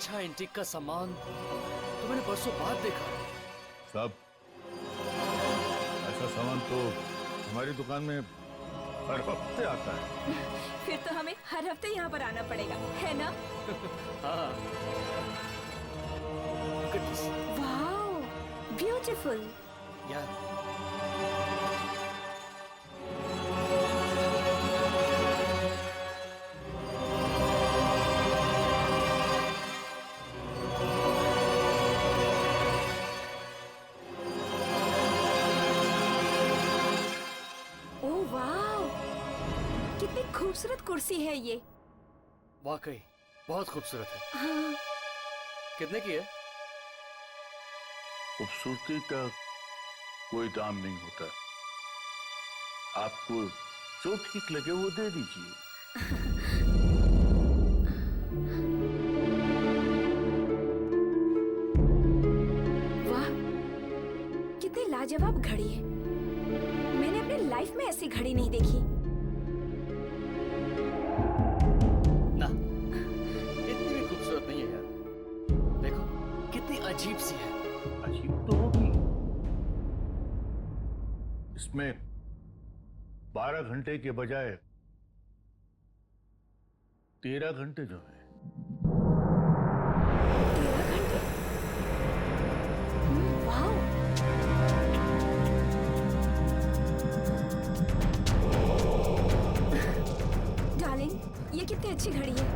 अच्छा एंटीक का सामान तो मैंने बरसों बाद देखा। सब ऐसा सामान तो हमारी दुकान में हर हफ्ते आता है। फिर तो हमें हर हफ्ते यहाँ पर आना पड़ेगा, है ना? हाँ। Wow, beautiful. यार खूबसूरत कुर्सी है ये। वाकई बहुत खूबसूरत है। हाँ। कितने की है? खूबसूरती का कोई दाम नहीं होता, आपको जो ठीक लगे वो दे दीजिए। वाह, कितनी लाजवाब घड़ी है। मैंने अपनी लाइफ में ऐसी घड़ी नहीं देखी। नहीं है यार, देखो कितनी अजीब सी है। अजीब तो होगी, इसमें 12 घंटे के बजाय 13 घंटे जो है। 13 घंटे? वाओ। डार्लिंग, ये कितनी अच्छी घड़ी है।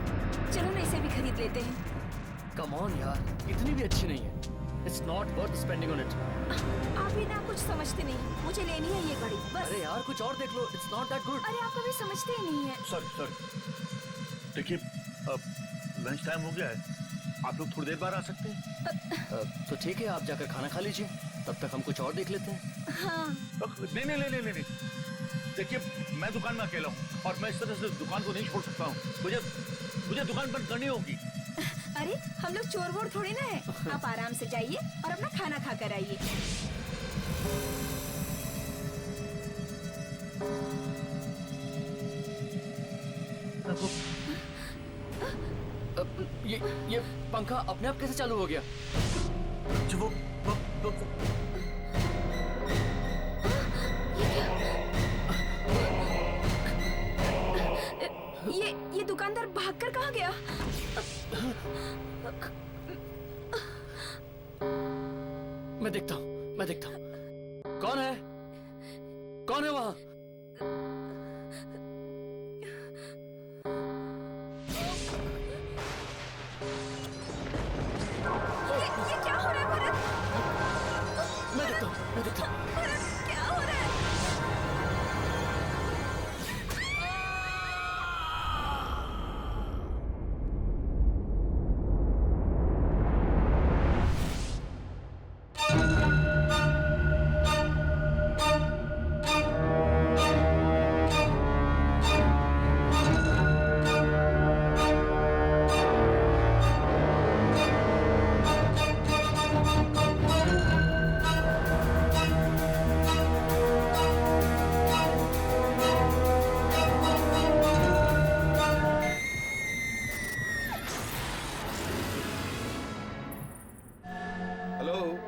चलो ना इसे भी खरीद लेते हैं। कम ऑन यार, इतनी भी अच्छी नहीं है। It's not worth spending on it. आप भी ना कुछ समझते नहीं, मुझे लेनी है ये घड़ी बस। अरे यार कुछ और देख लो, It's not that good. अरे आप कभी समझते ही नहीं है। सर देखिए, अब लंच टाइम हो गया है, आप लोग थोड़ी देर बाद आ सकते हैं? तो ठीक है, आप जाकर खाना खा लीजिए, तब तक हम कुछ और देख लेते हैं। हाँ। नहीं, देखिए मैं दुकान में अकेला हूँ और मैं इस तरह से दुकान को नहीं छोड़ सकता हूँ। मुझे दुकान बंद करनी होगी। अरे हम लोग चोर वोर थोड़ी ना है। आप आराम से जाइए और अपना खाना खा कर आइए। ये पंखा अपने आप कैसे चालू हो गया? ये दुकानदार भागकर कहाँ गया? मैं देखता हूँ। कौन है वहाँ? ये क्या हो रहा है भरत? मैं देखता हूँ। भरत, क्या हो रहा है?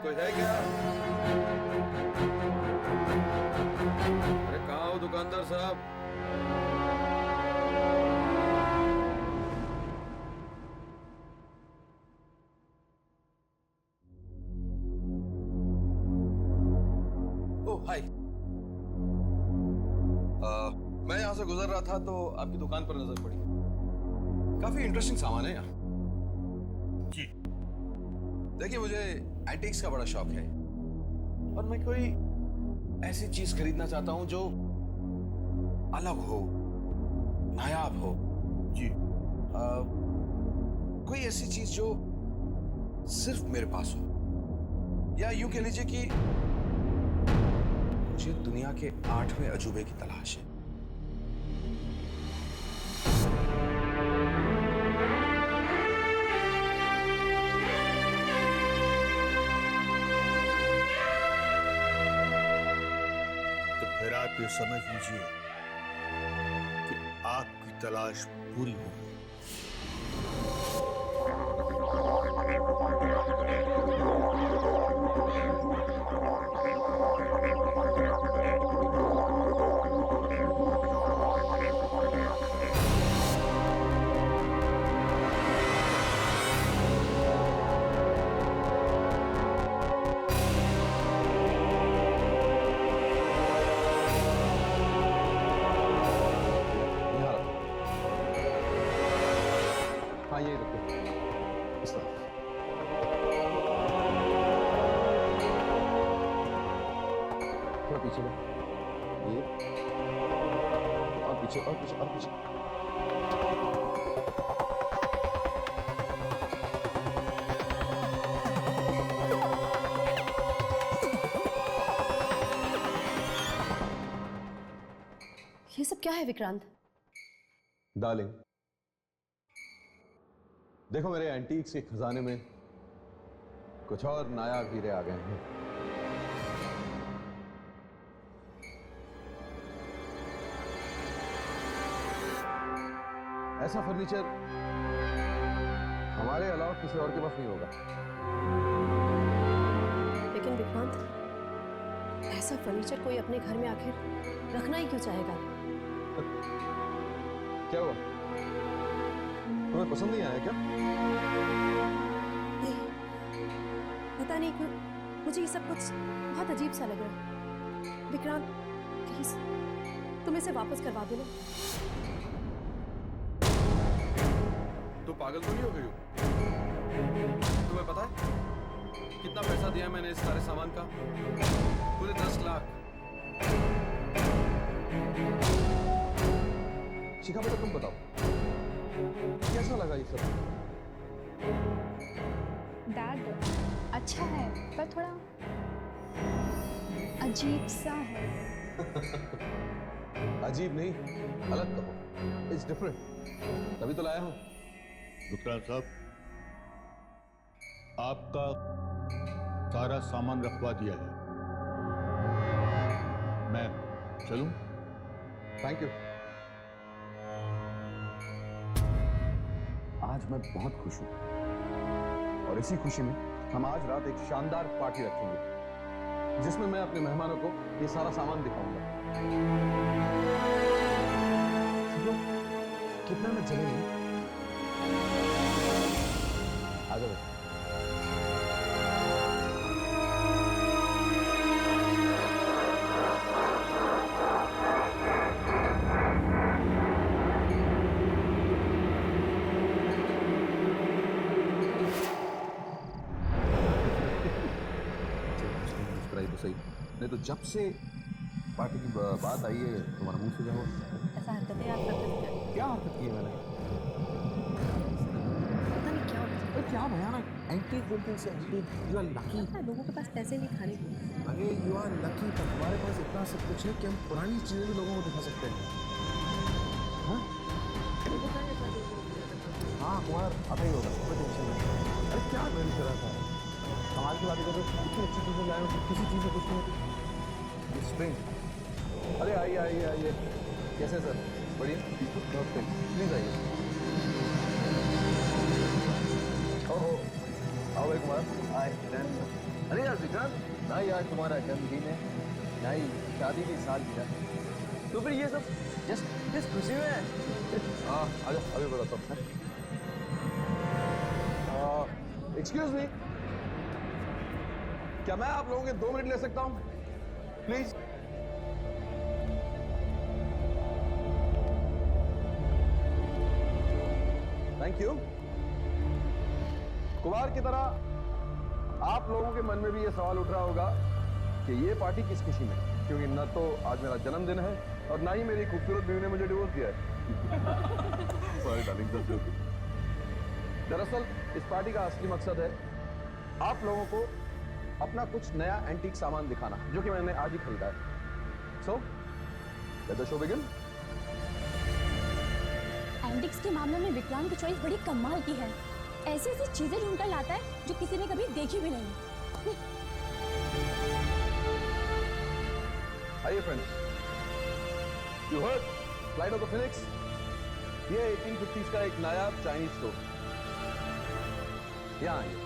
कोई है क्या? अरे कहाँ हो दुकानदार साहब? ओह हाय, मैं यहाँ से गुजर रहा था तो आपकी दुकान पर नजर पड़ी। काफी इंटरेस्टिंग सामान है यहाँ। जी देखिए, मुझे एंटीक्स का बड़ा शौक है और मैं कोई ऐसी चीज खरीदना चाहता हूं जो अलग हो, नायाब हो। जी कोई ऐसी चीज जो सिर्फ मेरे पास हो, या यूं कह लीजिए कि मुझे दुनिया के 8वें अजूबे की तलाश है। फिर आप ये समझ लीजिए कि आपकी तलाश पूरी हो गई। हाँ यही रखो इस तरफ। थोड़ा पीछे लो, ये और पीछे और पीछे और पीछे। ये सब क्या है विक्रांत? डार्लिंग, देखो मेरे एंटीक्स के खजाने में कुछ और नायाब हीरे आ गए हैं। ऐसा फर्नीचर हमारे अलावा किसी और के पास नहीं होगा। लेकिन विक्रांत, ऐसा फर्नीचर कोई अपने घर में आखिर रखना ही क्यों चाहेगा? क्या हुआ, तुम्हें पसंद नहीं आया क्या? नहीं, पता नहीं क्यों मुझे ये सब कुछ बहुत अजीब सा लग रहा है। विक्रांत, प्लीज तुम इसे वापस करवा दो ना। तो पागल तो नहीं हो गई हो? तुम्हें पता है कितना पैसा दिया मैंने इस सारे सामान का? पूरे 10 लाख। शिखा बेटा तुम बताओ, कैसा लगा ये सब? डैड अच्छा है पर थोड़ा अजीब सा है। अजीब नहीं, अलग कहो। इट्स डिफरेंट, तभी तो लाया हूं। विक्रांत साहब, आपका सारा सामान रखवा दिया है। मैं चलूं? Thank you. आज मैं बहुत खुश हूं और इसी खुशी में हम आज रात एक शानदार पार्टी रखेंगे जिसमें मैं अपने मेहमानों को ये सारा सामान दिखाऊंगा। कितना में चलेंगे? आ जाओ। मुस्कुराई तो सही, नहीं तो जब से पार्टी की बात आई है तुम्हारा मुंह से जाओ। ऐसा हरकतें आप करते हैं। क्या हरकत की है मैंने? पता नहीं क्या होता है। अरे क्या भयानक एंटीक बिल्डिंग से यू आर लकी। पता है, लोगों के पास पैसे नहीं खाने को। अरे यू आर लकी, तो हमारे पास इतना सब कुछ है कि हम पुरानी चीजें भी लोगों को दिखा सकते हैं। हाँ हाँ कुमार आता ही होगा, कोई टेंशन नहीं। अरे क्या मेरी तरह था कमाल की बात है, इतनी अच्छी चीजें लाए हो किसी चीज में कुछ नहीं होती। स्प्रिंग, अरे आइए आइए आइए। कैसे सर? बढ़िया, प्लीज आइए। ओहो आओ एक बार। अरे यार विक्रांत, ना यार तुम्हारा जन्मदिन है ना ही शादी की सालगिरह, तो फिर ये सब जस्ट किस खुशी में है? हाँ आ जाओ, अभी बताता हूँ। एक्सक्यूज मी, क्या मैं आप लोगों के 2 मिनट ले सकता हूँ प्लीज? Thank you. कुमार की तरह आप लोगों के मन में भी ये सवाल उठ रहा होगा कि ये पार्टी किस खुशी में, क्योंकि न तो आज मेरा जन्मदिन है और ना ही मेरी खूबसूरत बीवी ने मुझे डिवोर्स दिया है। Sorry darling, just joking. दरअसल इस पार्टी का असली मकसद है आप लोगों को अपना कुछ नया एंटीक सामान दिखाना, जो कि मैंने आज ही खरीदा है। So let the show begin. Antics के मामले में विक्रांत की चॉइस बड़ी कमाल की है। ऐसी ऐसी चीजें ढूंढकर लाता है जो किसी ने कभी देखी भी नहीं। आइए friends, you heard flight of the Phoenix. ये 1850s का एक नायाब चाइनीज स्टोर। यहाँ आइए।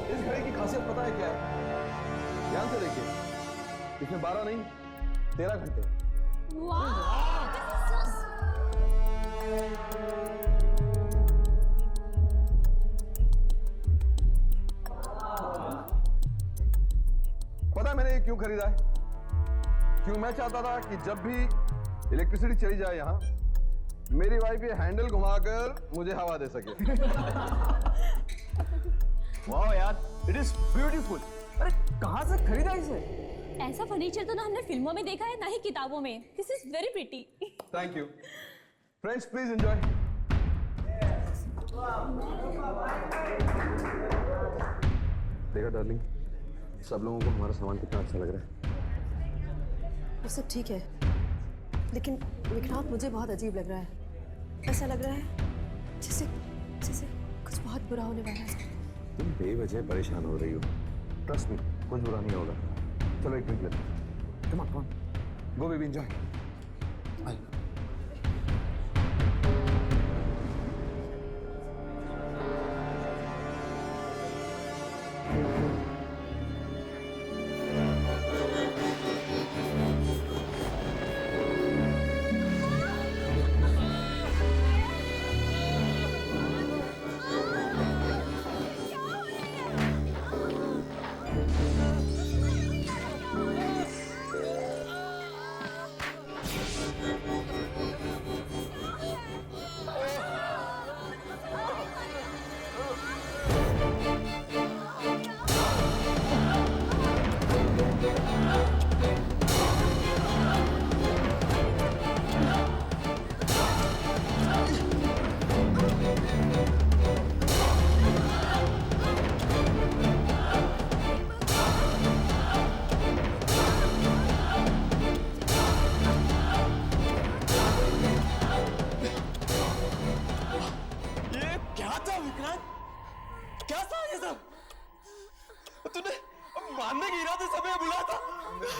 इस घड़ी की खासियत पता है क्या है? ध्यान से देखिए, इसमें 12 नहीं 13 घंटे। पता है मैंने ये क्यों खरीदा है? क्यों? मैं चाहता था कि जब भी इलेक्ट्रिसिटी चली जाए यहाँ, मेरी वाइफ ये हैंडल घुमाकर मुझे हवा दे सके। वाह यार, इट इज ब्यूटीफुल। अरे कहाँ से खरीदा इसे? ऐसा फर्नीचर तो ना हमने फिल्मों में देखा है ना ही किताबों में। This is very pretty. Thank you friends, please enjoy. देखा डार्लिंग, सब लोगों को हमारा सामान कितना अच्छा लग रहा है। वो सब ठीक है, लेकिन विक्रांत मुझे बहुत अजीब लग रहा है। ऐसा लग रहा है जैसे जैसे कुछ बहुत बुरा होने वाला है। तुम बेवजह परेशान हो रही हो। ट्रस्ट मी, कुछ बुरा नहीं होगा। चलो एक ड्रिंक लेते हैं। Come on, go baby, enjoy.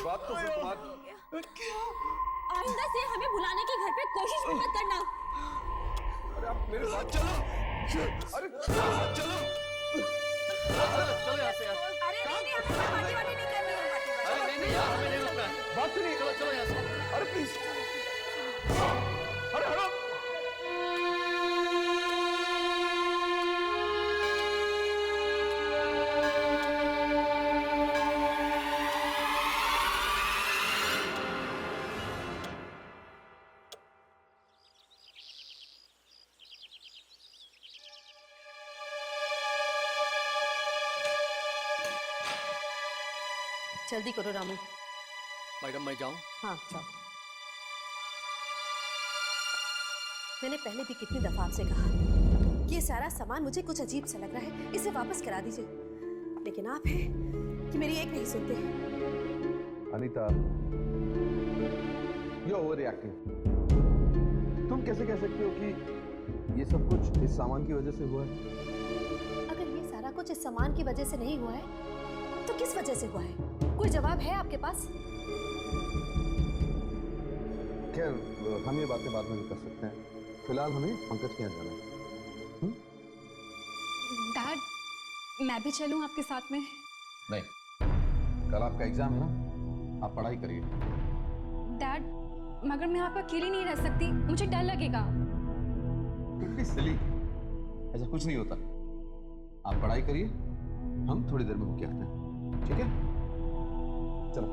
बात तो सुन तुम्हारी। आइंदा से हमें बुलाने की घर पे कोशिश भी मत करना। अरे आप मेरे साथ चलो। अरे चलो चलो यहाँ से यार। अरे नहीं, हमें पार्टी वार्टी नहीं करनी है, पार्टी वार्टी। अरे नहीं यार, हमें नहीं रुकना है। बात सुनिए। चलो चलो यहाँ से। अरे प्लीज, अरे हटो। जल्दी करो रामू। मैडम मैं जाऊँ? हाँ जाओ। मैंने पहले भी कितनी दफा आपसे कहा कि ये सारा सामान मुझे कुछ अजीब सा लग रहा है, इसे वापस करा दीजिए, लेकिन आप हैं कि मेरी एक नहीं सुनते। Anita, you over reacting. तुम कैसे कह सकते हो कि ये सब कुछ इस सामान की वजह से हुआ है? अगर ये सारा कुछ इस सामान की वजह से नहीं हुआ है तो किस वजह से हुआ है? कोई जवाब है आपके पास? खैर, हम ये बातें बाद में भी कर सकते हैं। फिलहाल हमें पंकज के यहाँ जाना है। डैड, मैं भी चलूं आपके साथ में? नहीं, कल आपका एग्जाम है ना, आप पढ़ाई करिए। डैड, मगर मैं आपका अकेली नहीं रह सकती, मुझे डर लगेगा। इतनी सिली, ऐसा कुछ नहीं होता। आप पढ़ाई करिए, हम थोड़ी देर में होके आते हैं, ठीक है? चलो।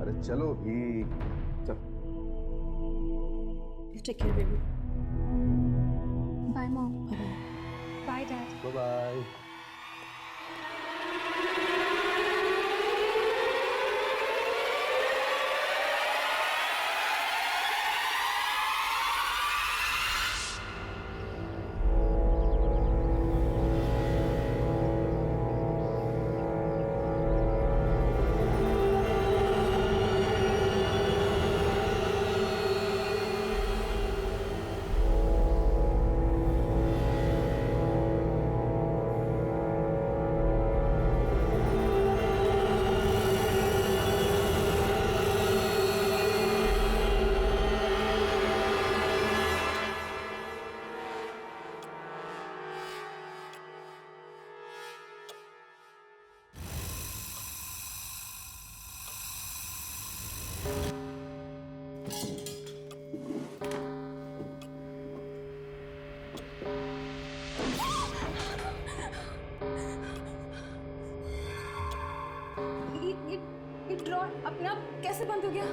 अरे चलो भी, चलो। You take care, baby. Bye mom. Bye dad. Bye bye. बंद हो गया?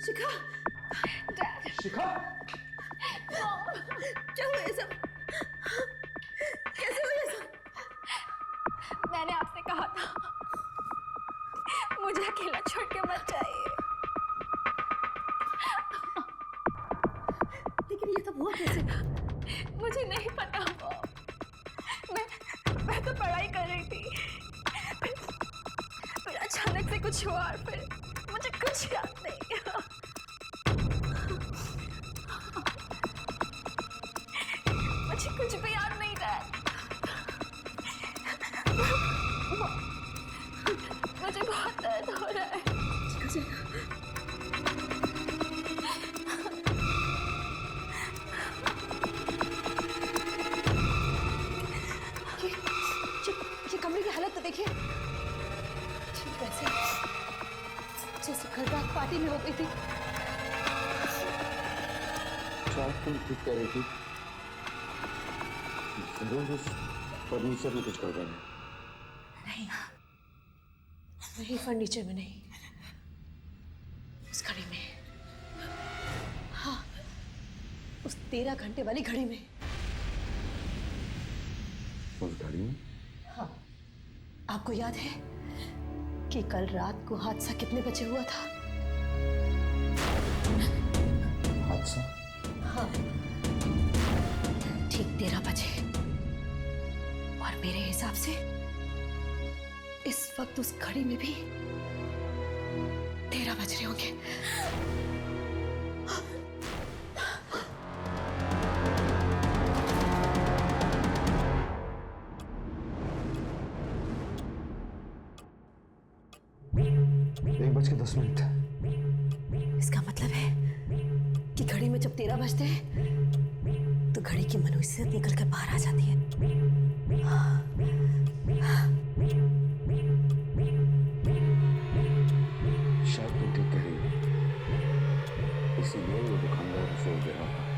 शिखा, शिखा, क्या हुआ ये सब? कैसे हुआ ये सब? मैंने आपसे कहा था मुझे अकेला छोड़ के मत जाइए। लेकिन ये सब हुआ कैसे? मुझे नहीं पता। मैं तो पढ़ाई कर रही थी, फिर अचानक से कुछ हुआ और फिर मुझे कुछ याद नहीं। मुझे कुछ भी याद नहीं रहा। मुझे बहुत दर्द हो रहा है। ये कमरे की हालत तो देखिए, ठीक वैसे जैसे कल रात पार्टी में हो गई थी। शायद तुम ठीक कह रही थी, जरूर उस फर्नीचर में कुछ गड़बड़ है। नहीं, फर्नीचर में नहीं, उस घड़ी में। हाँ, उस 13 घंटे वाली घड़ी में। उस घड़ी में? हाँ, आपको याद है कि कल रात को हादसा कितने बजे हुआ था? हादसा? हाँ, ठीक 13 बजे। और मेरे हिसाब से इस वक्त उस घड़ी में भी 13 बज रहे होंगे। एक 1:10। इसका मतलब है कि घड़ी में जब 13 बजते हैं तो घड़ी की मनुष्यत निकल कर बाहर आ जाती है। शायद तुम ठीक कह रही हो, इसीलिए वो दुकानदार सो गया।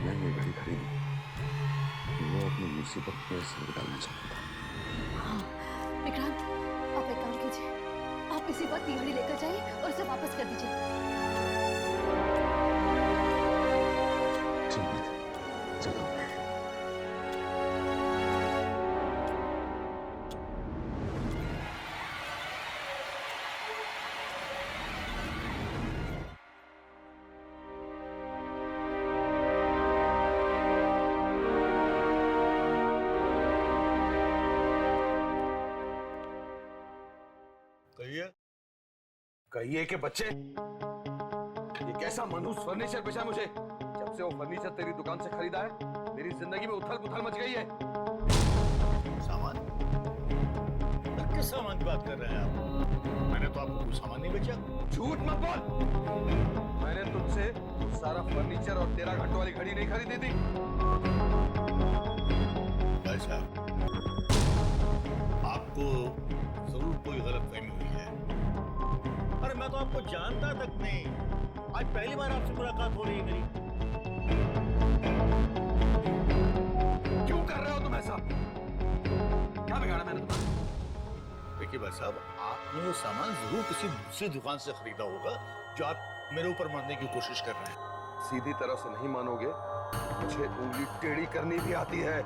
मैं ये घड़ी खरीदी, वो अपनी मुसीबत में सर डालना चाहता था। हाँ विक्रांत, आप एक काम कीजिए, आप इसी वक्त ये घड़ी लेकर जाइए और उसे वापस कर दीजिए। चलो। कहिए कि बच्चे, ये कैसा मनुष्य फर्नीचर बेचा मुझे? जब से वो फर्नीचर तेरी दुकान से खरीदा है, मेरी जिंदगी में उथल पुथल मच गई है। सामान? किस सामान की बात कर रहे हैं आप? मैंने तो आपको कुछ सामान नहीं बेचा। झूठ मत बोल। मैंने तुझसे सारा फर्नीचर और 13 घंटों वाली घड़ी नहीं खरीदी थी। भाई साहब, आपको जरूर कोई गलतफहमी हुई है। अरे मैं तो आपको जानता तक नहीं, आज पहली बार आपसे मुलाकात हो रही है मेरी। क्यों कर रहे हो तुम ऐसा? क्या बिगाड़ा मैंने तुम्हारा? देखिए भाई साहब, आपने वो सामान जरूर किसी दूसरी दुकान से खरीदा होगा जो आप मेरे ऊपर मारने की कोशिश कर रहे हैं। सीधी तरह से नहीं मानोगे, मुझे उंगली टेढ़ी करनी भी आती है।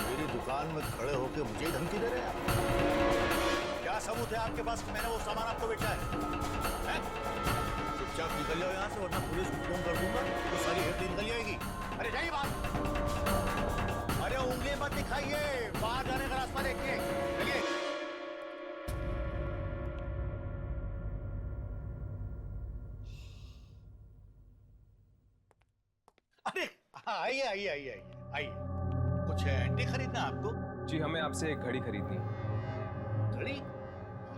मेरी दुकान में खड़े होकर मुझे धमकी दे रहे हैं आप? क्या सबूत है आपके पास कि मैंने वो सामान आपको बेचा है? चुपचाप निकल जाओ यहाँ से, वरना पुलिस को फोन कर दूंगा तो सारी हेड निकल जाएगी। अरे जाइए बात। अरे उंगली मत दिखाइए, बाहर जाने का रास्ता देखिए। चलिए। अरे आइए आइए आइए आइए आइए। कुछ एंटी खरीदना है आपको? जी, हमें आपसे एक घड़ी खरीदनी है। घड़ी?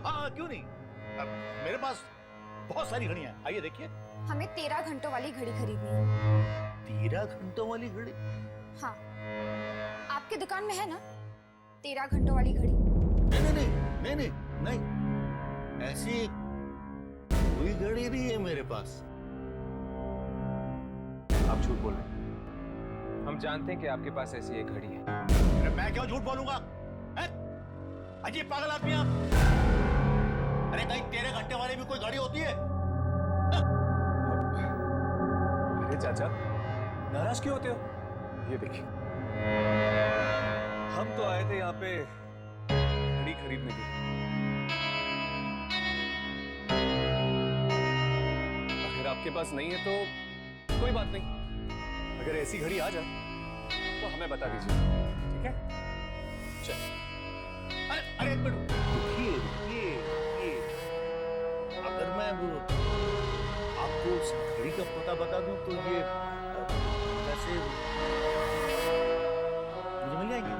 हाँ क्यों नहीं, अब मेरे पास बहुत सारी घड़ियां हैं। आइए देखिए। हमें 13 घंटों वाली घड़ी खरीदनी है। 13 घंटों वाली घड़ी? हाँ, आपकी दुकान में है ना 13 घंटों वाली घड़ी? नहीं नहीं नहीं नहीं नहीं नहीं, ऐसी कोई घड़ी नहीं है मेरे पास। आप झूठ बोल रहे हैं। हम जानते हैं कि आपके पास ऐसी एक घड़ी है। अरे मैं क्यों झूठ बोलूंगा? अजीब पागल आदमी आप। अरे कहीं 13 घंटे वाली भी कोई घड़ी होती है? अरे चाचा, नाराज क्यों होते हो? ये देखिए, हम तो आए थे यहाँ पे घड़ी खरीदने के लिए। अगर आपके पास नहीं है तो कोई बात नहीं, अगर ऐसी घड़ी आ जाए तो हमें बता दीजिए, ठीक है? चल। अरे अरे एक मिनट रुकिए रुकिए रुकिए। अगर मैं आपको उस घड़ी का पता बता दूं तो ये पैसे मुझे मिल जाएंगे?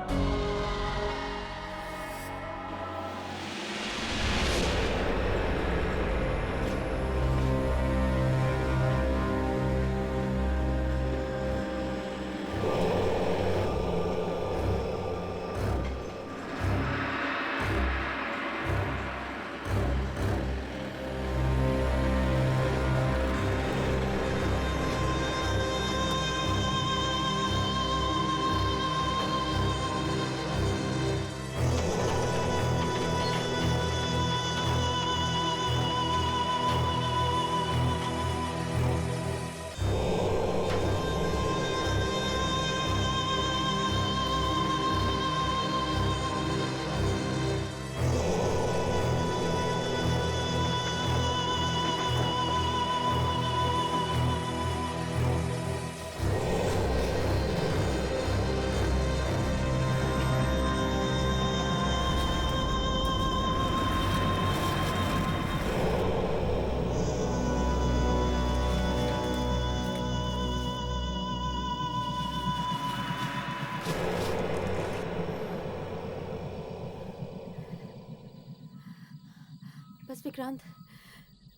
बस विक्रांत,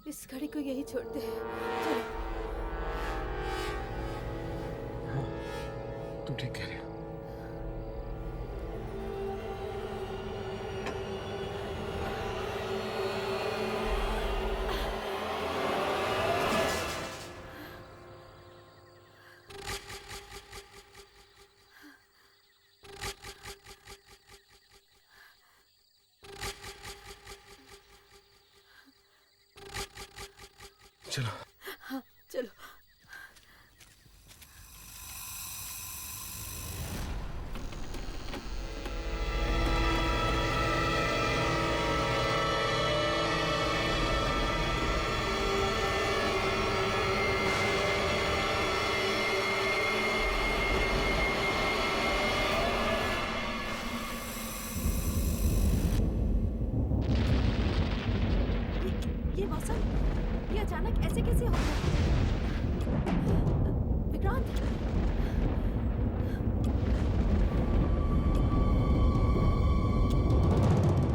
इस घड़ी को यही छोड़ते हैं। चलो। तुम ठीक कह रहे हो। चलो। हाँ चलो। ये मौसम, ये अचानक ऐसे कैसे हो गया? विक्रांत,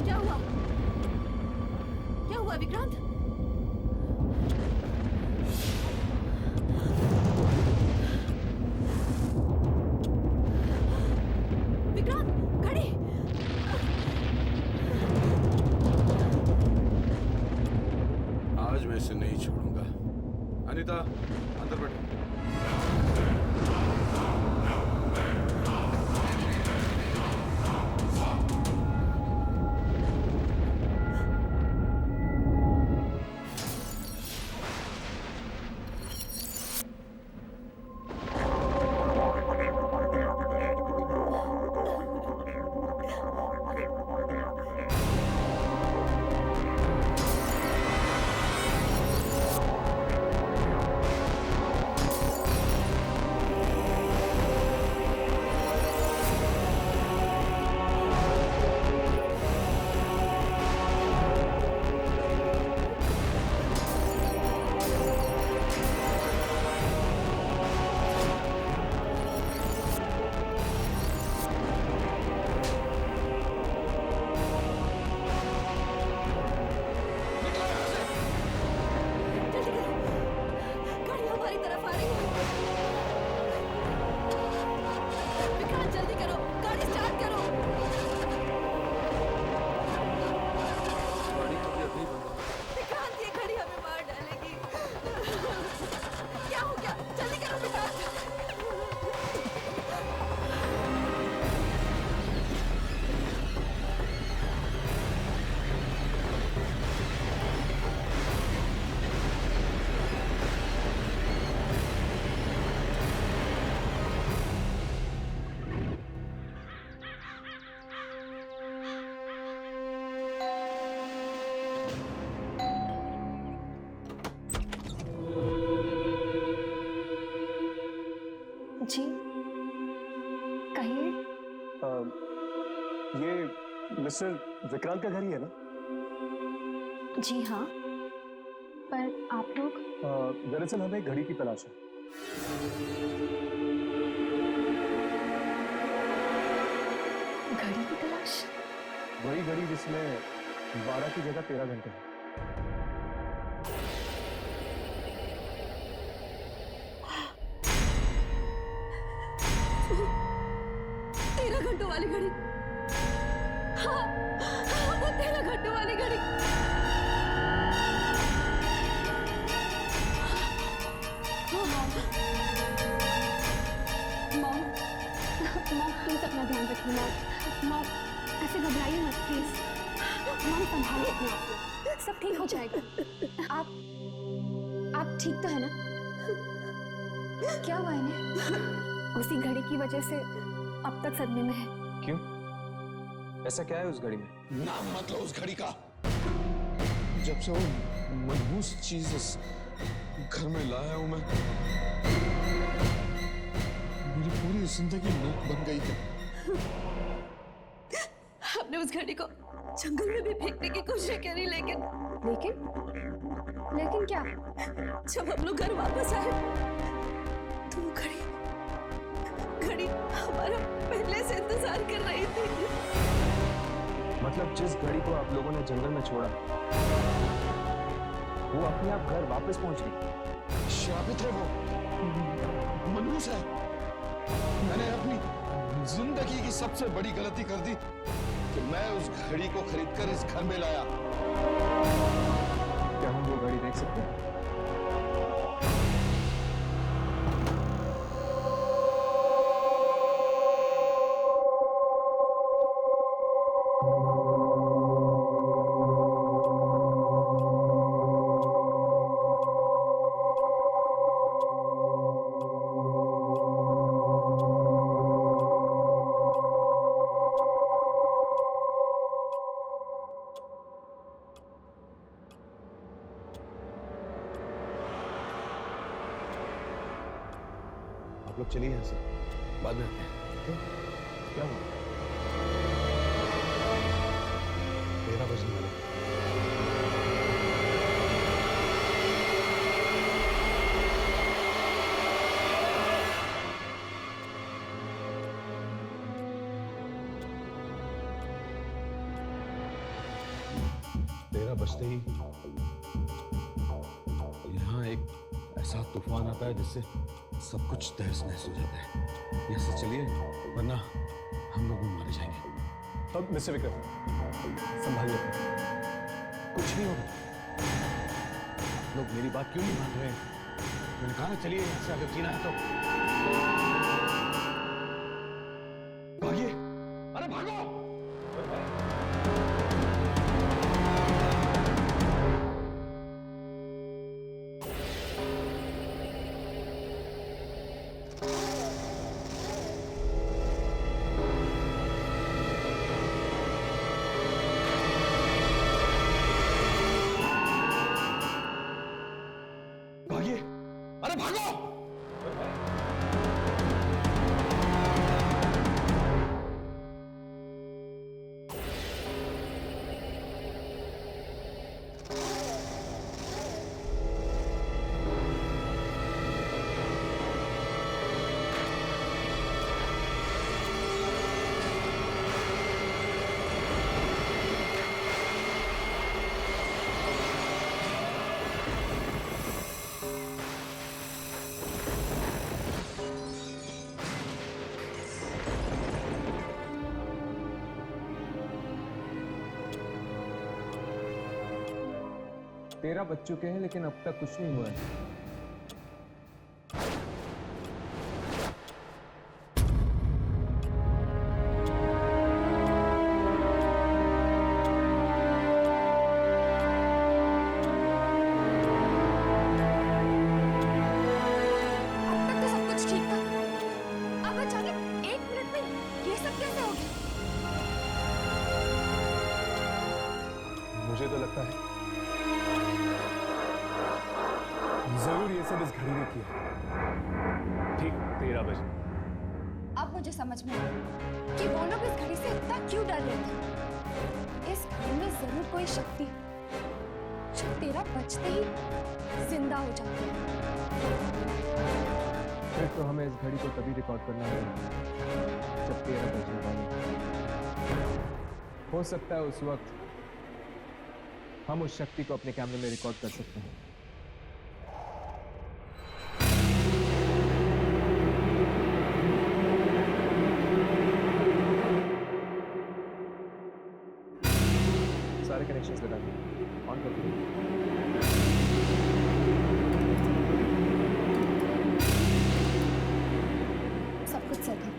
क्या हुआ? क्या हुआ विक्रांत? विक्रांत, घड़ी! आज मैं इसे नहीं छोड़ूंगा। अनीता, अंदर बैठो। गाड़ी हमारी तरफ आ रही है। विक्रांत जल्दी करो, गाड़ी स्टार्ट करो। विक्रांत ये घड़ी हमें मार डालेगी। क्या हो गया? जल्दी करो विक्रांत। जी कहिए। ये मिस्टर विक्रांत का घर ही है ना? जी हाँ, पर आप लोग? दरअसल हमें एक घड़ी की तलाश है। घड़ी की तलाश? वही घड़ी जिसमें 12 की जगह 13 घंटे हैं। 13 घंटों वाली घड़ी। हाँ, वो 13 घंटों वाली घड़ी। मॉम, मॉम प्लीज अपना ध्यान रखिए। मॉम ऐसे घबराइए मत प्लीज। मॉम संभालिए अपने आप को, सब ठीक हो जाएगा। आप ठीक तो है ना? क्या हुआ इन्हें? उसी घड़ी की वजह से अब तक सदमे में है। क्यों? ऐसा क्या है उस घड़ी में? नाम मत लो उस घड़ी का। जब से वो मनहूस चीज इस घर में लाया हूं मैं, मेरी पूरी जिंदगी नर्क बन गई है। हमने उस घड़ी को जंगल में भी फेंकने की कोशिश करी, लेकिन लेकिन क्या? जब हम लोग घर वापस आए तो वो घड़ी हमारा पहले से इंतजार कर रही थी। मतलब जिस घड़ी को आप लोगों ने जंगल में छोड़ा, वो अपने आप घर वापस पहुंच गई। शापित है वो, मनहूस है। मैंने अपनी जिंदगी की सबसे बड़ी गलती कर दी कि मैं उस घड़ी को खरीदकर इस घर में लाया। क्या हम वो घड़ी देख सकते हैं? आप लोग चलिए यहाँ से। बाद में आते हैं। क्यों? क्या हुआ? 13 बजने वाले। बजते ही यहाँ एक ऐसा तूफान आता है जिससे सब कुछ तहस नहस हो जाता है। यहाँ से चलिए वरना हम लोग मारे जाएंगे। अब मिस्टर विक्रम संभालिए अपने। कुछ नहीं होगा। लोग मेरी बात क्यों नहीं मान रहे हैं? मैंने कहा ना चलिए यहाँ से, अगर जीना है तो। भागिए, अरे भागो! अरे भागो! तेरह बज चुके हैं लेकिन अब तक कुछ नहीं हुआ है। अब तक तो सब कुछ ठीक था, अब अचानक 1 मिनट में ये सब कैसे हो गया? मुझे तो लगता है जरूर ये सब इस घड़ी ने किया। ठीक 13 बजे। अब मुझे समझ में आया कि वो लोग इस घड़ी से इतना क्यों डर रहे थे। इस घड़ी में जरूर कोई शक्ति है जो 13 बजते ही जिंदा हो जाती है। फिर तो हमें इस घड़ी को तभी रिकॉर्ड करना है जब 13 बजने वाले। हो सकता है उस वक्त हम उस शक्ति को अपने कैमरे में रिकॉर्ड कर सकते हैं। सारे कनेक्शंस लगा दिए, ऑन कर दिए। सब कुछ सेट है।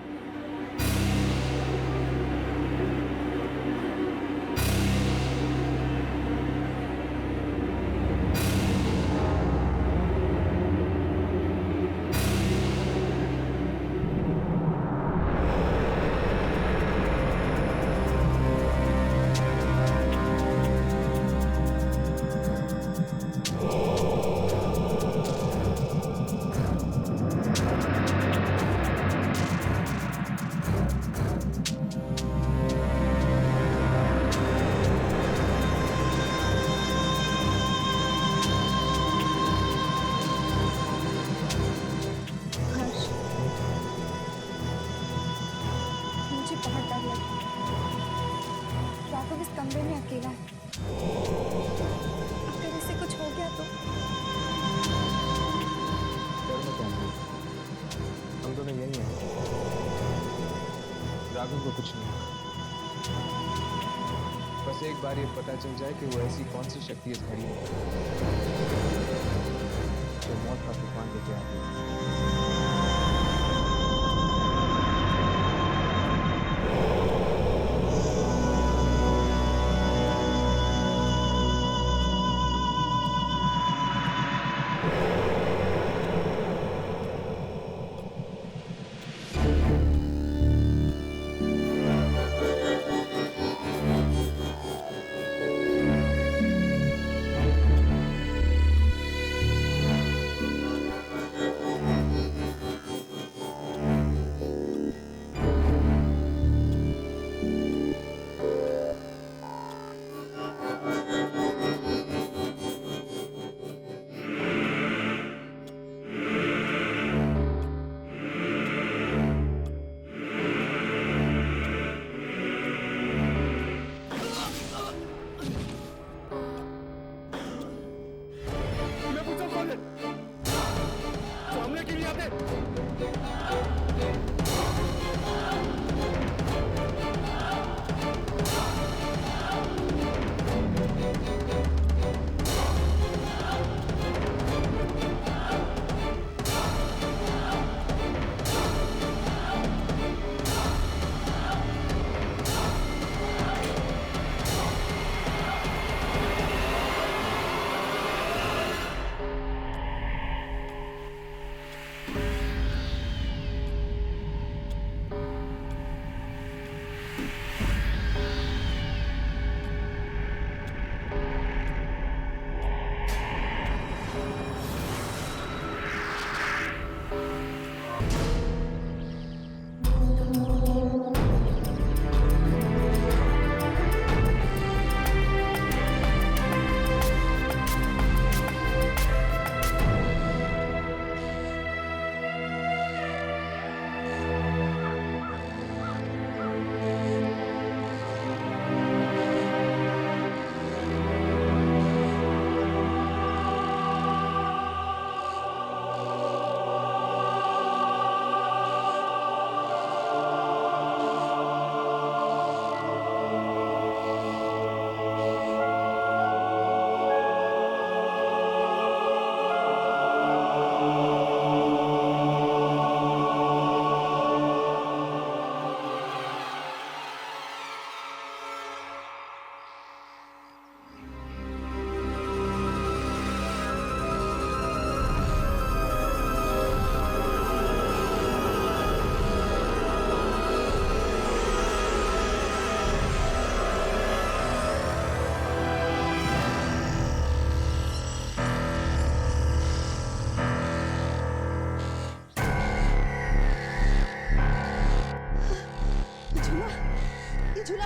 राघव इस कमरे में अकेला है। अगर इसे कुछ हो गया तो हम दोनों यही हैं। राघव को कुछ नहीं होगा। बस एक बार ये पता चल जाए कि वो ऐसी कौन सी शक्ति इस घड़ी में जो मौत का तूफान लेके आती है।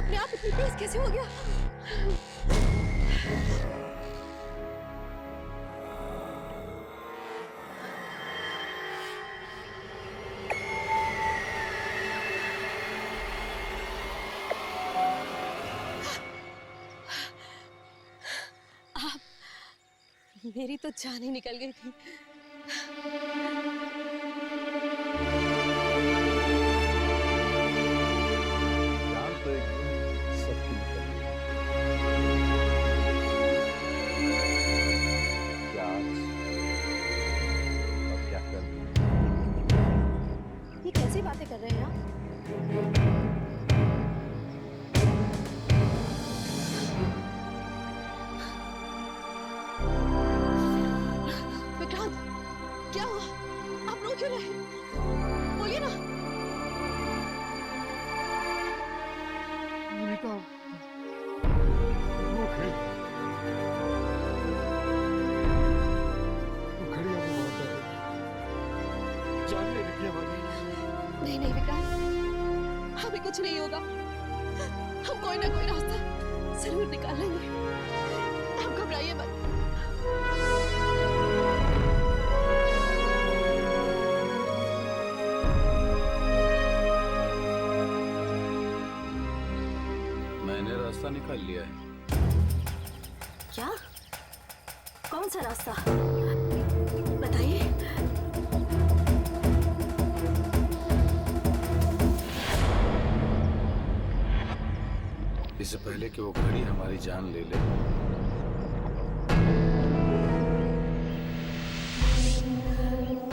अपने आप इतनी तेज कैसे हो गया? मेरी तो जान ही निकल गई थी। जान तो एक सबकी निकल गई। क्या आज और क्या कल? ये कैसी बातें कर रहे हैं आप? विक्रांत, क्या हुआ? आप रो क्यों रहे हैं? बोलिए ना। मोनिका, वो खड़ी हमें मार कर जान ले रही है हमारी। नहीं नहीं विक्रांत, हमें कुछ नहीं होगा। हम कोई ना कोई रास्ता जरूर निकाल लेंगे। आप घबराइए मत। मैंने रास्ता निकाल लिया है। क्या? कौन सा रास्ता? बताइए। इससे पहले कि वो घड़ी हमारी जान ले ले,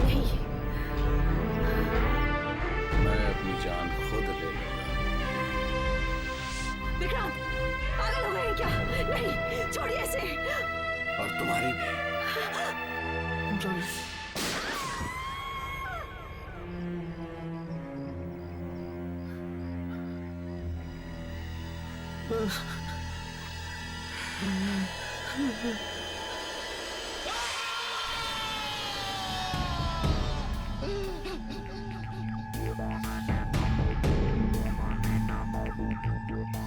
नहीं, मैं अपनी जान खुद ले लूंगा। विक्रांत, पागल हो गए हैं क्या? नहीं, छोड़िए इसे। और तुम्हारी भी।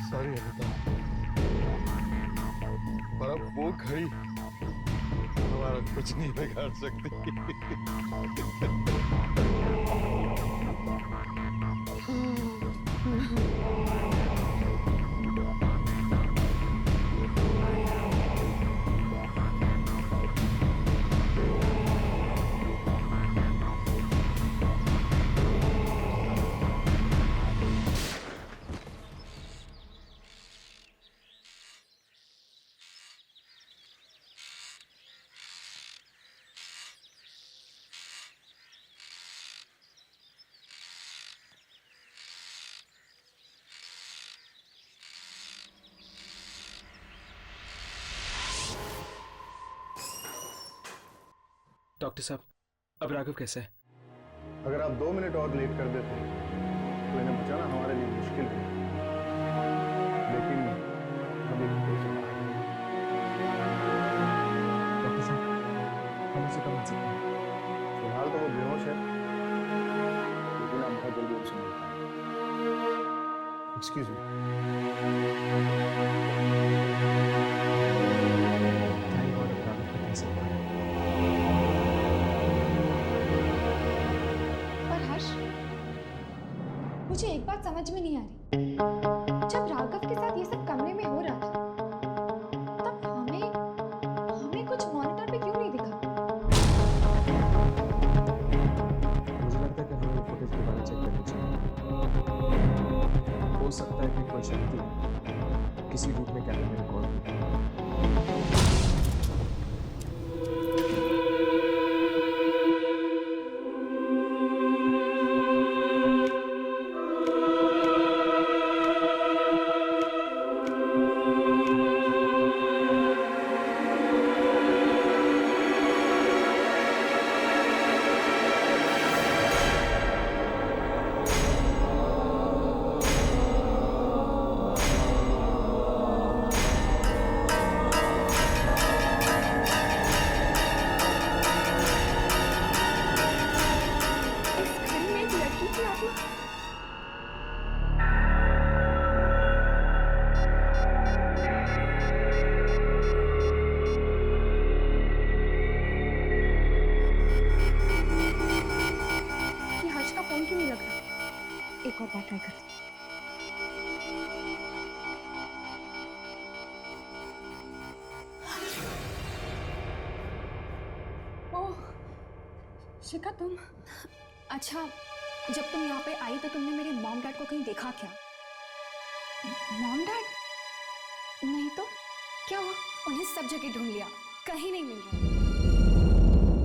सॉरी अनिता, पर अब वो घड़ी हमारा कुछ नहीं बिगाड़ सकती। डॉक्टर साहब, अब राघव कैसा है? अगर आप 2 मिनट और लेट कर देते तो इन्हें बचाना हमारे लिए मुश्किल है, लेकिन अभी कोई सुना नहीं। डॉक्टर साहब, हम उसे कब मिल सकते हैं? फिलहाल तो वो बेहोश है, लेकिन आप बहुत जल्दी उसे मिल पाएंगे। Excuse me. थैंक गॉड, अब राघव का कैसे हुआ है? पर हर्ष, मुझे एक बात समझ में नहीं आ रही। जब राघव के साथ ये सब कमरे में हो रहा था, तब हमें कुछ मॉनिटर पे क्यों नहीं दिखा? मुझे लगता है कि हमें फुटेज दोबारा चेक करनी चाहिए। हो सकता है कि कोई शक्ति किसी रूप में कैमरे में रिकॉर्ड हो। एक और बार ट्राई करती हूँ। ओह शिखा, तुम अच्छा, जब तुम यहाँ पे आई तो तुमने मेरे मॉम डैड को कहीं देखा क्या? Mom dad? नहीं तो क्या हुआ? उन्हें सब जगह ढूंढ लिया, कहीं नहीं मिल रहा।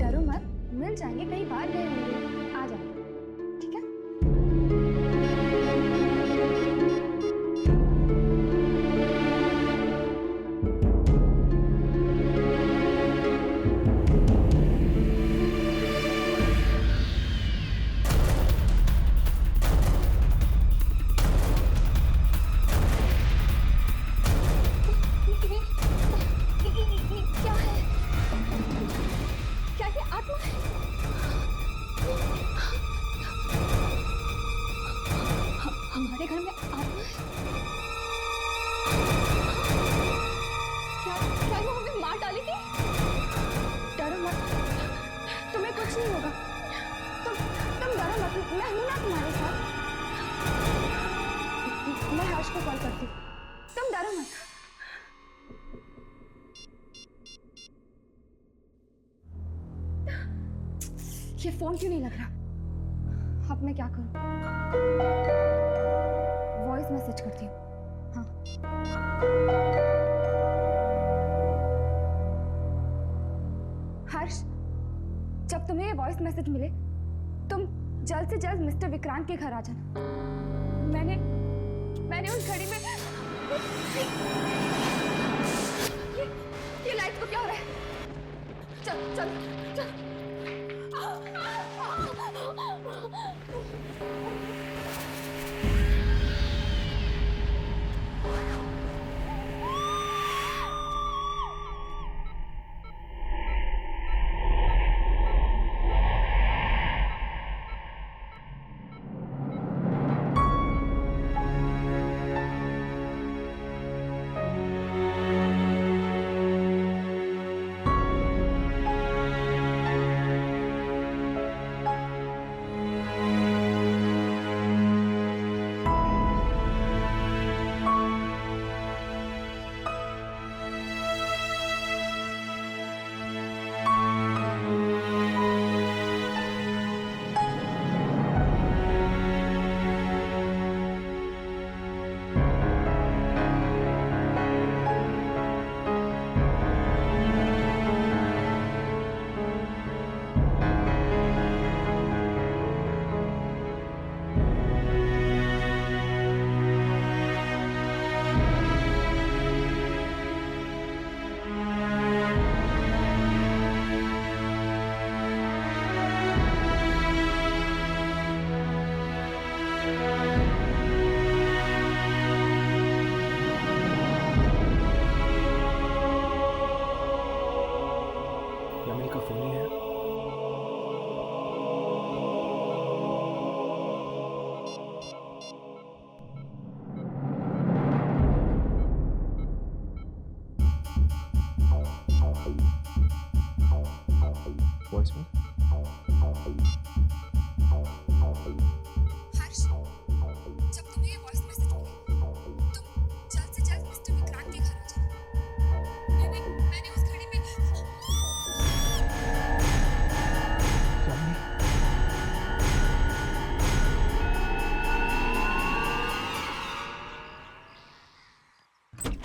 डरो मत, मिल जाएंगे, कहीं बाहर गए होंगे, आ जाएंगे, ठीक है? क्या है? क्या ये आत्मा है? हमारे घर में आत्मा है? क्या वो हमें मार डालेगी? डरो मत, तुम्हें कुछ नहीं होगा। तुम डरो मत, मैं हूं ना तुम्हारे साथ। मैं हर्ष को कॉल करती हूँ, तुम डरो मत। ये फोन क्यों नहीं लग रहा? अब मैं क्या करूं? वॉइस मैसेज करती हूँ। हाँ। हर्ष, जब तुम्हें ये वॉइस मैसेज मिले, तुम जल्द से जल्द मिस्टर विक्रांत के घर आ जाना। मैंने उस घड़ी में ये लाइट को क्या हो रहा है? चल चल चल।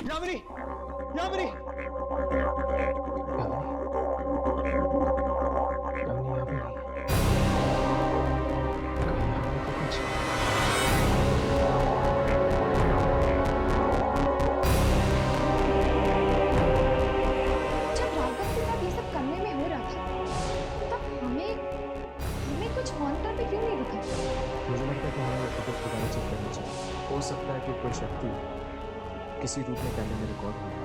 यामिनी, यामिनी, जब राघव के साथ ये सब करने में हो रहा था, तब हमें कुछ मॉनिटर पे क्यों नहीं दिखा? मुझे लगता है कि हमें टिकट दोबारा चेक करनी चाहिए। हो सकता है कि कोई शक्ति किसी रूप में कैमरे में रिकॉर्ड हुई है।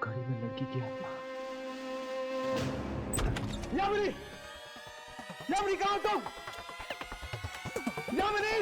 घड़ी में लड़की की आत्मा। यामिनी! यामिनी कहाँ हो तुम? यामिनी!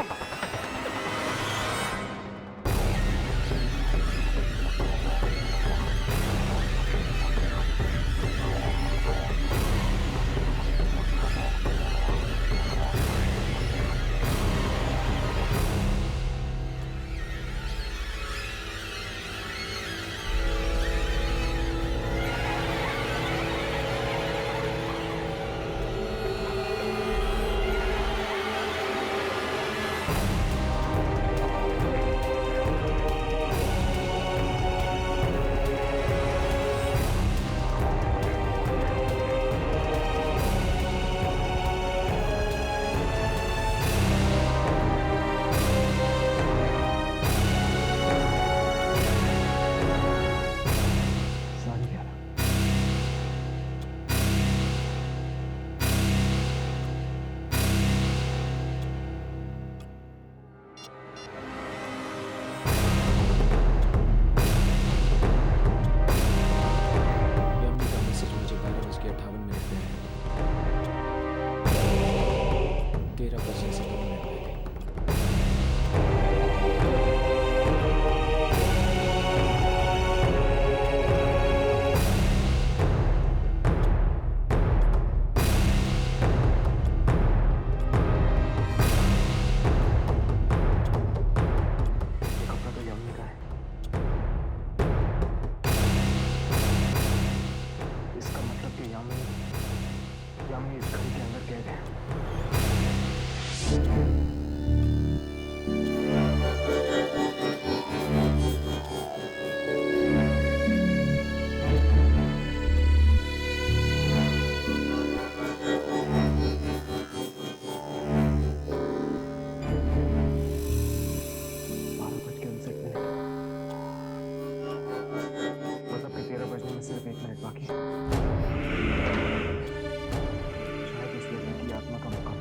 यामिनी इस घर के अंदर कैद है। मतलब कि 13 बजने में सिर्फ 1 मिनट बाकी। शायद इस लड़की की आत्मा का मुकाबला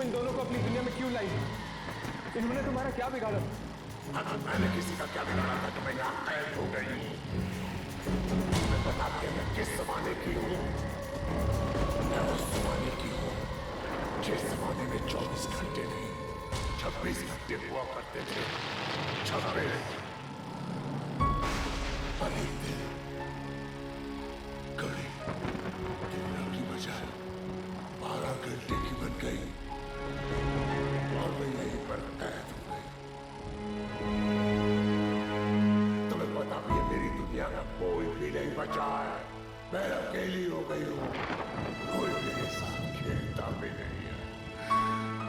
इन दोनों को अपनी दुनिया में क्यों लाई? इन्होंने तुम्हारा क्या बिगाड़ा? मैंने किसी का क्या बिगाड़ा था कि मैं यहाँ कैद हो गई हूँ? मैं बता के मैं किस जमाने की हूँ? मैं उस जमाने की हूँ जिस जमाने में 24 घंटे नहीं 26 घंटे हुआ करते थे। 26 और एक दिन घड़ी दुनिया की बजाय 12 घंटे की बन गई और मैं यहीं पर कैद हूँ। तुम्हें पता भी है मेरी दुनिया में कोई भी नहीं बचा है। मैं अकेली हो गई हूँ। कोई मेरे साथ खेलता भी नहीं है,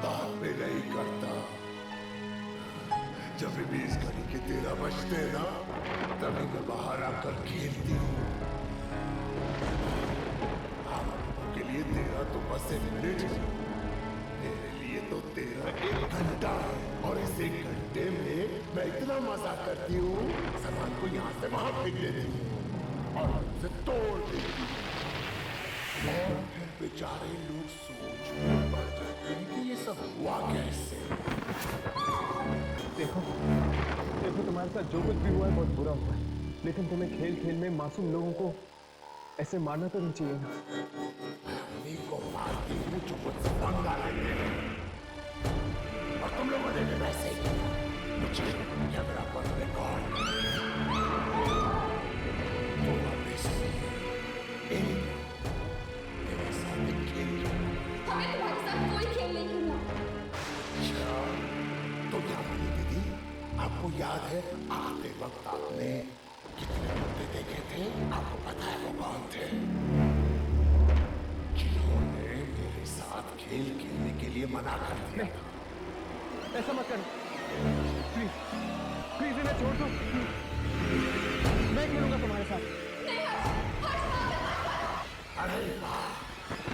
बात भी नहीं करता। जब भी इस घड़ी के 13 बजते हैं ना, तभी मैं बाहर आकर खेलती हूँ। आप लोगों के लिए 13 तो बस एक मिनट है, मेरे लिए तो 13 एक घंटा है। और इस एक घंटे में मैं इतना मजा करती हूँ, सामान को यहाँ से वहां फेंक देती हूँ और उसे तोड़ देती हूँ। और फिर बेचारे लोग सोच में पड़ जाते हैं कि ये सब हुआ कैसे। देखो तुम्हारे साथ जो कुछ भी हुआ है बहुत बुरा हुआ है, लेकिन तुम्हें खेल खेल में मासूम लोगों को ऐसे मारना तो नहीं चाहिए ना। मैं को मारती हूँ जो मुझसे पंगा लेते हैं, और तुम लोगों ने भी वैसे ही किया। मुझे कैमरा पर रिकॉर्ड तो वापस मेरे साथ खेल। हमें तुम्हारे साथ कोई खेल नहीं खेलना। अच्छा, तो क्या बोली दीदी? आपको याद है आते वक्त आपने कितने मुद्दे देखे थे? आपको पता है वो कौन थे? जिन्होंने मेरे साथ खेल खेलने के लिए मना कर दिया था। ऐसा मत करो, प्लीज प्लीज इन्हें छोड़ दो। मैं खेलूंगा तुम्हारे साथ। अरे वाह,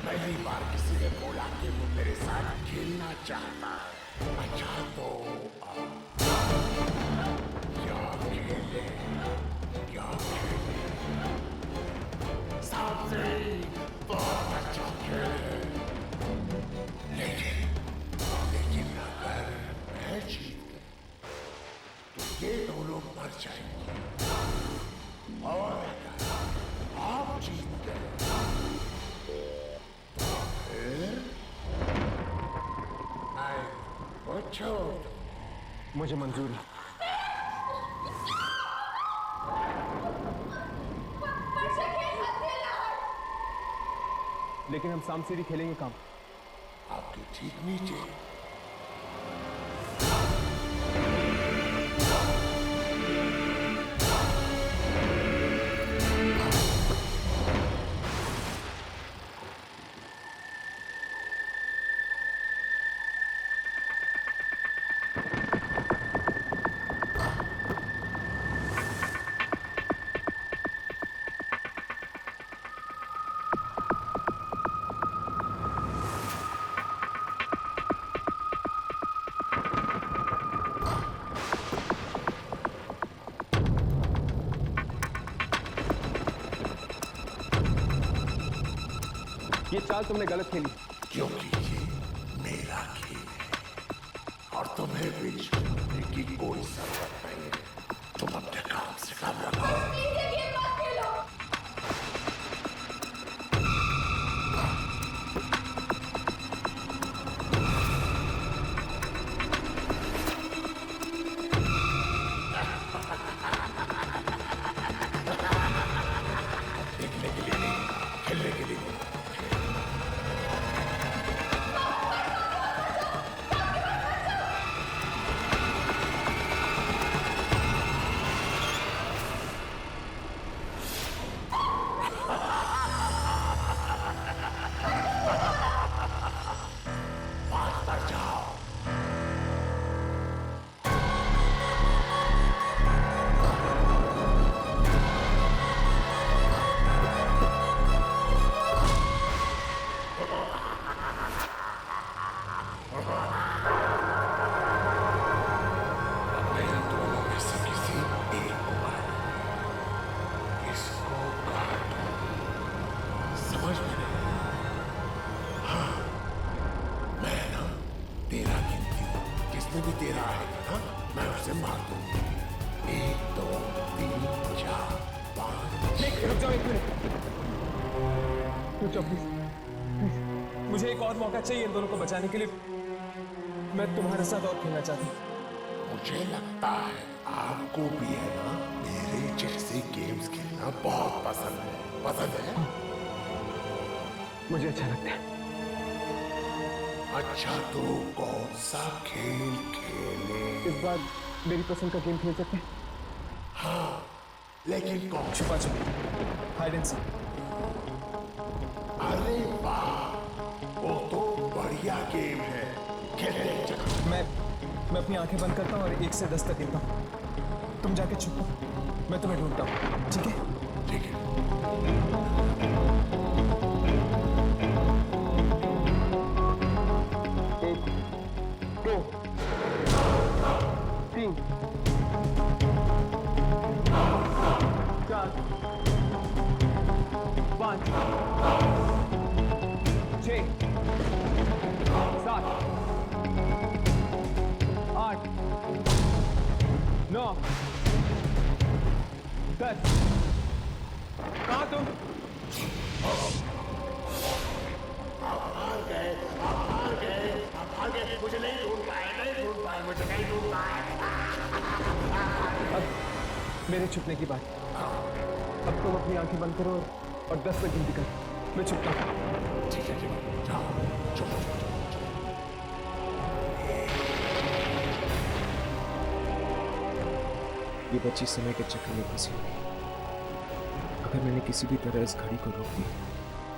पहली बार किसी ने बोला कि वो मेरे साथ खेलना चाहता है। अच्छा तो क्या खेले? सांप से बहुत अच्छा खेले, लेकिन अगर मैं जीत गई तो ये दोनों मर जाएंगे, और अगर आप जीत गए तो फिर मैं वो छोड़। मुझे मंजूर है, लेकिन हम सांप सीढ़ी खेलेंगे काम आपके ठीक नीचे। ये चाल तुमने गलत खेली, क्योंकि ये मेरा खेल है और तुम्हें भी छूटने की कोई जरूरत नहीं है। तुम अपने काम से काम रखो। देखने के लिए नहीं, खेलने के लिए। में भी तेरा आएगा ना, मैं उसे मार दूंगी। 1 2 3 4 5। रुक जाओ 1 मिनट, रुक जाओ प्लीज। मुझे एक और मौका चाहिए इन दोनों को बचाने के लिए। मैं तुम्हारे साथ और खेलना चाहती हूँ। मुझे लगता है आपको भी है ना मेरे जैसे गेम्स खेलना बहुत पसंद है। पसंद है? मुझे अच्छा लगता है। अच्छा तो कौन सा खेल खेले? इस बार मेरी पसंद का गेम खेल सकते हैं? हाँ, लेकिन कौन? छुपा छुपी, हाइड एंड सीक। अरे वाह, वो तो बढ़िया गेम है, खेलते हैं चलो। मैं अपनी आंखें बंद करता हूँ और 1 से 10 तक गिनता हूँ। तुम जाके छुपो, मैं तुम्हें ढूंढता हूँ, ठीक है? ठीक है। 1 2 3 4 5 6 7 8 9 10। कहाँ तुम? मुझे नहीं ढूंढ पाए, मुझे नहीं ढूंढ पाए। अब मेरे छुपने की बात। अब तुम अपनी आंखें बंद करो और 10 तक गिनती करो। मैं छुपता हूँ। ठीक है, जाओ, चलो। ये बच्ची समय के चक्कर में फंसी हुई है। अगर मैंने किसी भी तरह इस घड़ी को रोक दिया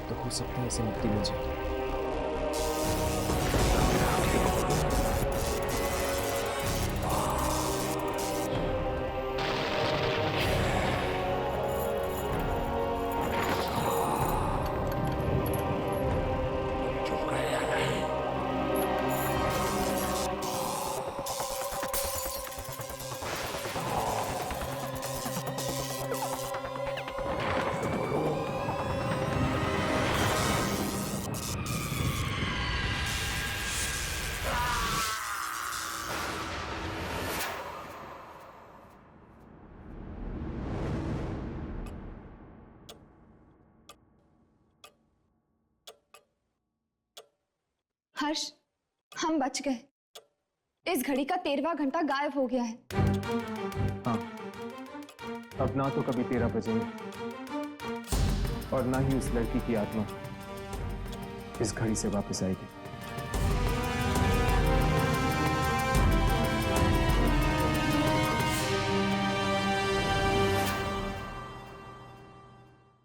तो हो सकता है इसे मुक्ति मिल जाए। हर्ष, हम बच गए। इस घड़ी का 13वां घंटा गायब हो गया है। हाँ, अब ना तो कभी 13 बजेंगे और ना ही उस लड़की की आत्मा इस घड़ी से वापस आएगी।